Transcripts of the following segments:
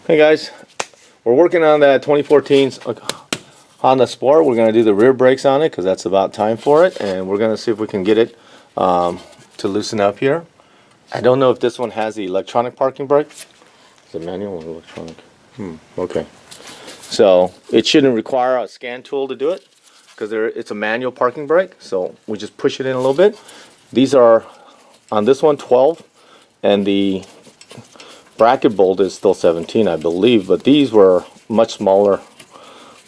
Hey guys, we're working on that 2014 Honda Sport. We're going to do the rear brakes on it because that's about time for it, and we're going to see if we can get it to loosen up here. I don't know if this one has the electronic parking brake. Is it manual or electronic? Okay. So it shouldn't require a scan tool to do it because it's a manual parking brake. So we just push it in a little bit. These are on this one 12, and the bracket bolt is still 17, I believe, but these were much smaller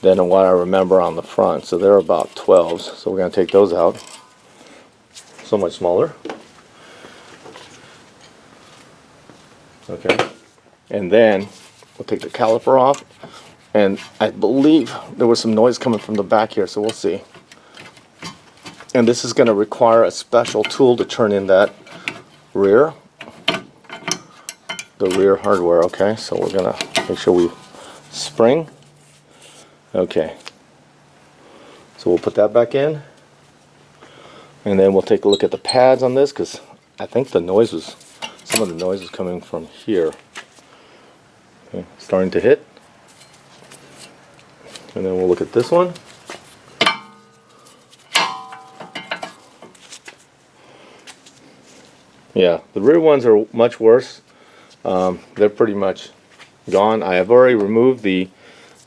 than what I remember on the front, so they're about 12s. So we're going to take those out. So much smaller. Okay, and then we'll take the caliper off, and I believe there was some noise coming from the back here, so we'll see. And this is going to require a special tool to turn in that rear. The rear hardware. Okay, so we're gonna make sure we spring. Okay, so we'll put that back in, and then we'll take a look at the pads on this because I think some of the noise was coming from here. Okay, starting to hit, and then we'll look at this one. Yeah, the rear ones are much worse. They're pretty much gone. I have already removed the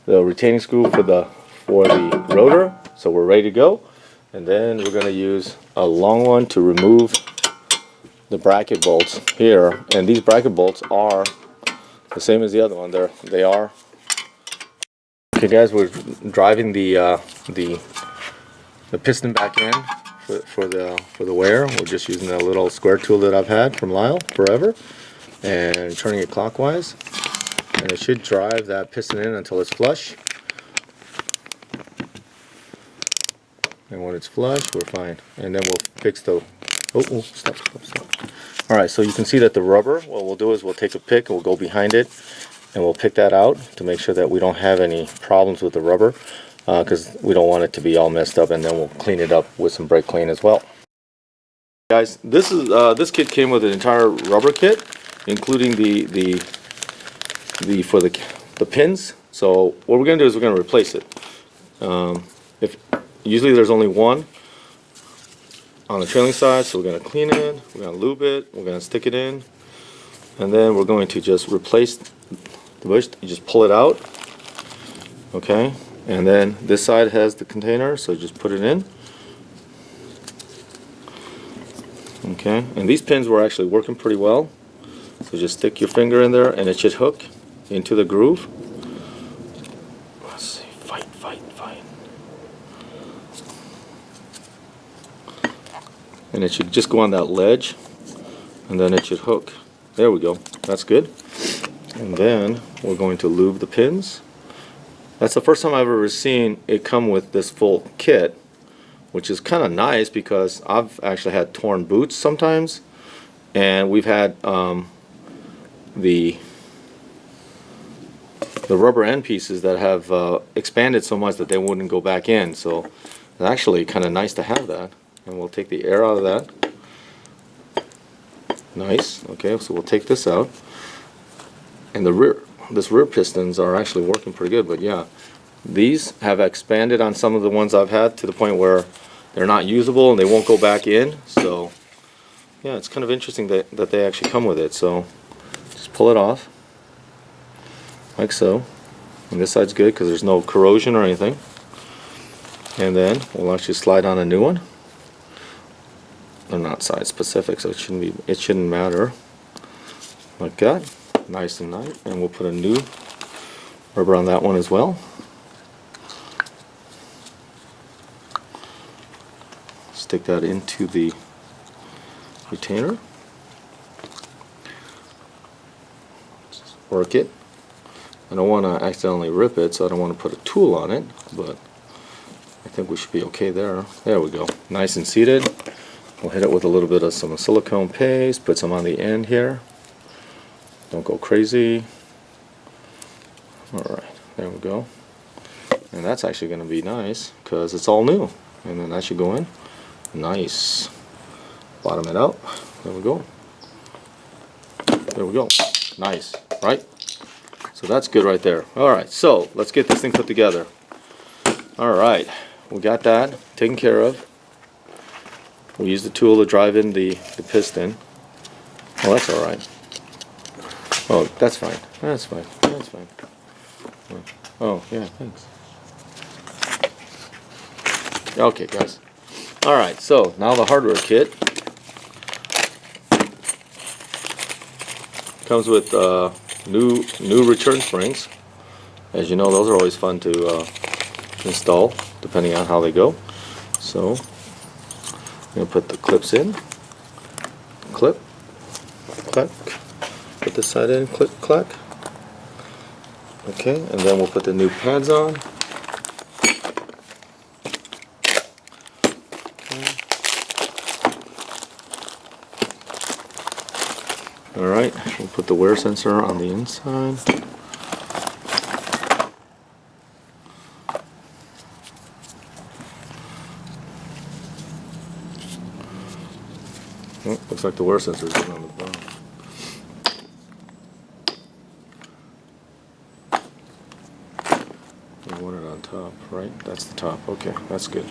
retaining screw for the rotor, so we're ready to go. And then we're going to use a long one to remove the bracket bolts here. And these bracket bolts are the same as the other one. They are. Okay, guys, we're driving the piston back in for the wear. We're just using that little square tool that I've had from Lyle forever, and turning it clockwise, and it should drive that piston in until it's flush, and when it's flush we're fine, and then we'll fix the stop. Alright, so you can see that the rubber, what we'll do is we'll take a pick and we'll go behind it and we'll pick that out to make sure that we don't have any problems with the rubber, because we don't want it to be all messed up, and then we'll clean it up with some brake clean as well. Guys, this kit came with an entire rubber kit, including the pins. So what we're going to do is we're going to replace it. Usually there's only one on the trailing side, so we're going to clean it, we're going to lube it, we're going to stick it in, and then we're going to just replace the bush. You just pull it out, okay, and then this side has the container, so just put it in. Okay, and these pins were actually working pretty well. So just stick your finger in there and it should hook into the groove. Let's see, fight. And it should just go on that ledge, and then it should hook. There we go, that's good. And then we're going to lube the pins. That's the first time I've ever seen it come with this full kit, which is kind of nice because I've actually had torn boots sometimes, and we've had the rubber end pieces that have expanded so much that they wouldn't go back in. So it's actually kind of nice to have that. And we'll take the air out of that. Nice. Okay, so we'll take this out. And this rear pistons are actually working pretty good. But yeah, these have expanded on some of the ones I've had to the point where they're not usable and they won't go back in. So yeah, it's kind of interesting that they actually come with it. So just pull it off like so, and this side's good because there's no corrosion or anything. And then we'll actually slide on a new one. They're not size specific, so it shouldn't matter. Like that, nice and tight. And we'll put a new rubber on that one as well. Stick that into the retainer. Just work it. I don't want to accidentally rip it, so I don't want to put a tool on it, but I think we should be okay there. There we go. Nice and seated. We'll hit it with a little bit of some silicone paste, put some on the end here. Don't go crazy. Alright, there we go. And that's actually going to be nice because it's all new. And then that should go in. Nice. Bottom it out. There we go. There we go. Nice, right? So that's good right there. All right, so let's get this thing put together. All right, we got that taken care of. We use the tool to drive in the piston. Oh, that's all right. Oh, that's fine. That's fine. That's fine. Oh, yeah, thanks. Okay, guys. All right, so now the hardware kit comes with new return springs. As you know, those are always fun to install, depending on how they go. So I'm gonna put the clips in. Clip, clack. Put this side in. Click, clack. Okay, and then we'll put the new pads on. Alright, we'll put the wear sensor on the inside. Oh, looks like the wear sensor is on the bottom. We want it on top, right? That's the top. Okay, that's good.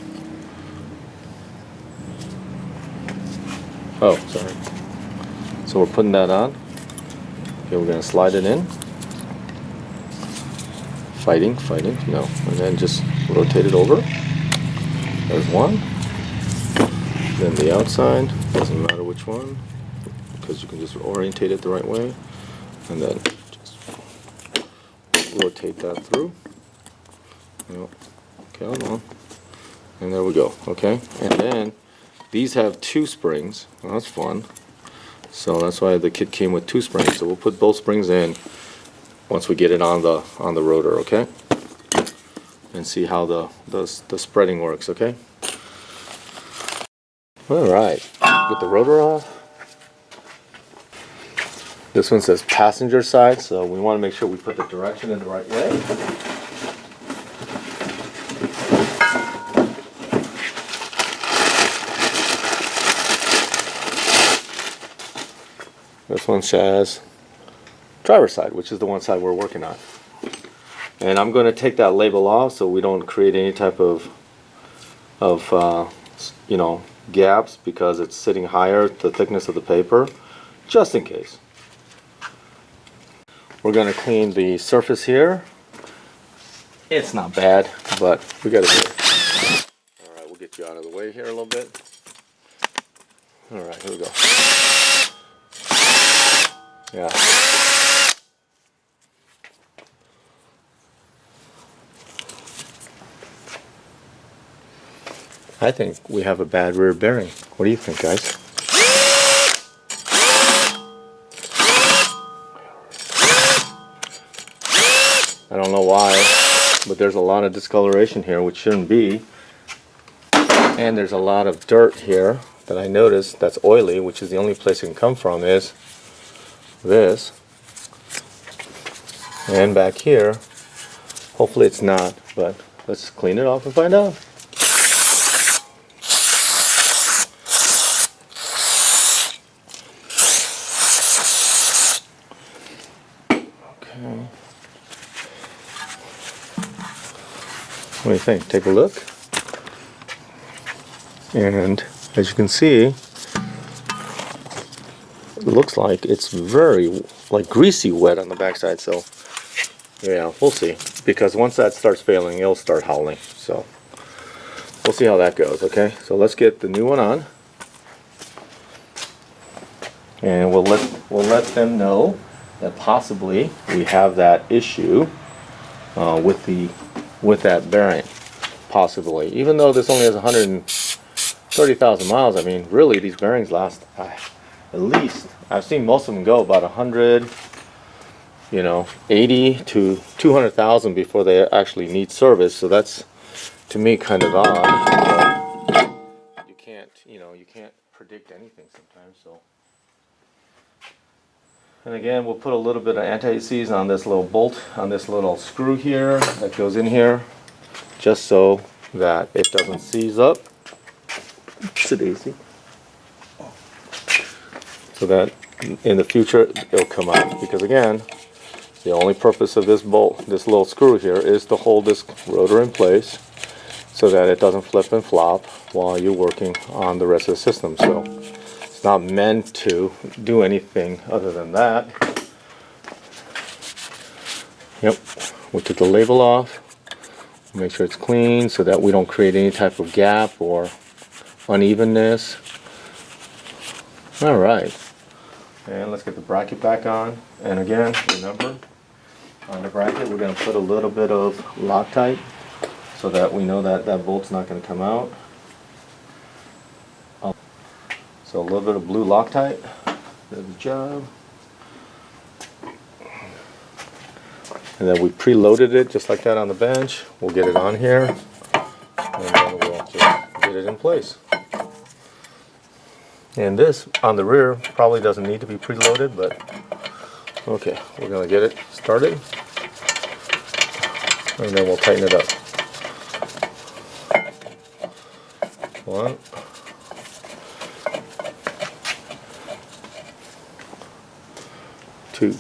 Oh, sorry. So we're putting that on. Okay, we're going to slide it in. Fighting, no. And then just rotate it over. There's one. Then the outside, doesn't matter which one, because you can just orientate it the right way. And then just rotate that through. Yep. Come on. And there we go, okay? And then these have 2 springs. Well, that's fun. So that's why the kit came with 2 springs. So we'll put both springs in once we get it on the rotor, okay? And see how the spreading works, okay? All right, get the rotor off. This one says passenger side, so we want to make sure we put the direction in the right way. This one says driver's side, which is the one side we're working on. And I'm going to take that label off so we don't create any type of you know, gaps, because it's sitting higher, the thickness of the paper, just in case. We're going to clean the surface here. It's not bad, but we got to do it. All right, we'll get you out of the way here a little bit. All right, here we go. Yeah. I think we have a bad rear bearing. What do you think, guys? I don't know why, but there's a lot of discoloration here, which shouldn't be. And there's a lot of dirt here that I noticed that's oily, which is the only place it can come from is this. And back here, hopefully it's not, but let's clean it off and find out. Okay. What do you think? Take a look. And as you can see, it looks like it's very greasy wet on the backside, so yeah, we'll see. Because once that starts failing, it'll start howling. So we'll see how that goes, okay? So let's get the new one on. And we'll let them know that possibly we have that issue with that bearing. Possibly. Even though this only has 130,000 miles, I mean, really these bearings last at least, I've seen most of them go about 100, you know, 80 to 200,000 before they actually need service. So that's, to me, kind of odd. But you can't, you know, you can't predict anything sometimes. So, and again, we'll put a little bit of anti-seize on this little bolt, on this little screw here that goes in here, just so that it doesn't seize up. Sit easy. So that in the future it'll come out, because again, The only purpose of this bolt, this little screw here, is to hold this rotor in place so that it doesn't flip and flop while you're working on the rest of the system. So it's not meant to do anything other than that. Yep, we took the label off. Make sure it's clean so that we don't create any type of gap or unevenness. All right, and let's get the bracket back on. And again, remember, on the bracket we're going to put a little bit of Loctite so that we know that that bolt's not going to come out. So a little bit of blue Loctite does the job. And then we preloaded it just like that on the bench. We'll get it on here and then we'll just get it in place. And this on the rear probably doesn't need to be preloaded, but okay, we're going to get it started and then we'll tighten it up. 1, 2.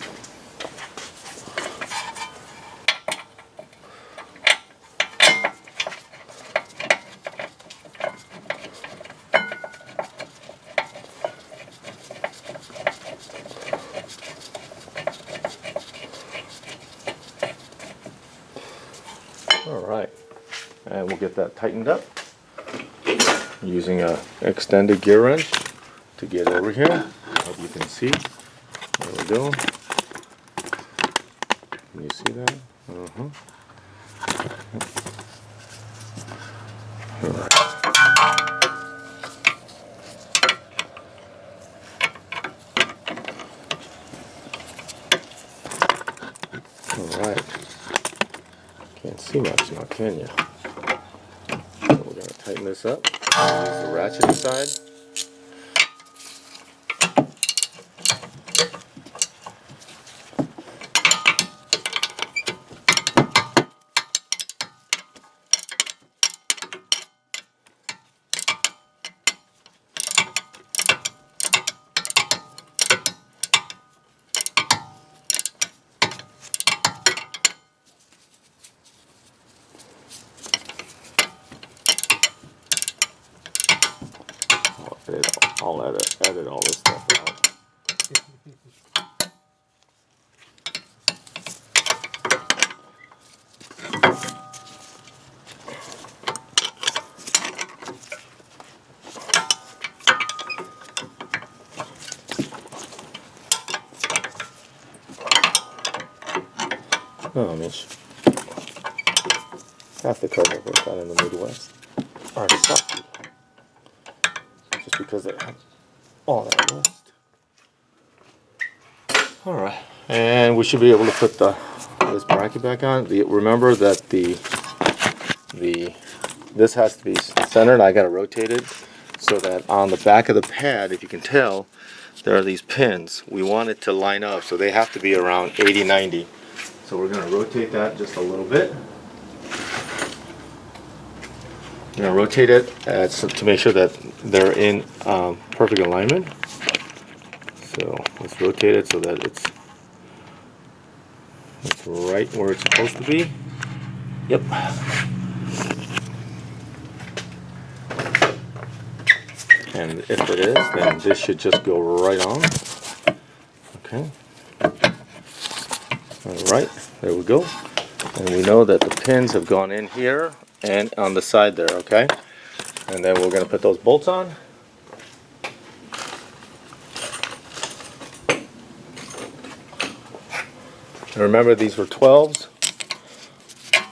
Alright, and we'll get that tightened up using a extended gear wrench to get over here. I hope you can see what we're doing. Can you see that? Alright. Alright. Can't see much now, can you? So we're going to tighten this up. Use the ratchet inside. I'll edit all this stuff out. Oh, Mish. Half the cars I work out in the Midwest are soft. Just because they have all that rust. Alright, and we should be able to put this bracket back on. Remember that this has to be centered. I got to rotate it so that on the back of the pad, if you can tell, there are these pins. We want it to line up, so they have to be around 80-90. So we're going to rotate that just a little bit. I'm going to rotate it to make sure that they're in perfect alignment. So let's rotate it so that it's right where it's supposed to be. Yep. And if it is, then this should just go right on. Okay. Alright, there we go. And we know that the pins have gone in here and on the side there, okay? And then we're going to put those bolts on. And remember, these were 12s.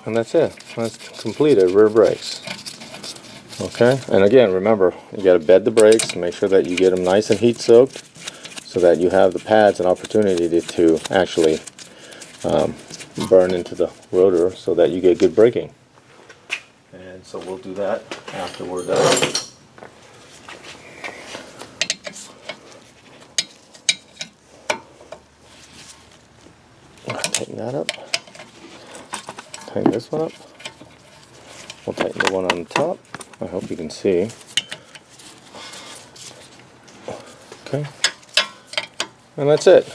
And that's it. That's completed rear brakes. Okay? And again, remember, you got to bed the brakes, make sure that you get them nice and heat soaked so that you have the pads an opportunity to actually burn into the rotor so that you get good braking. And so we'll do that after we're done. Tighten that up. Tighten this one up. We'll tighten the one on the top. I hope you can see. Okay. And that's it.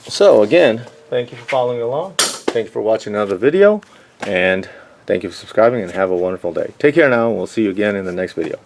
So again, thank you for following along. Thank you for watching another video. And thank you for subscribing, and have a wonderful day. Take care now, and we'll see you again in the next video.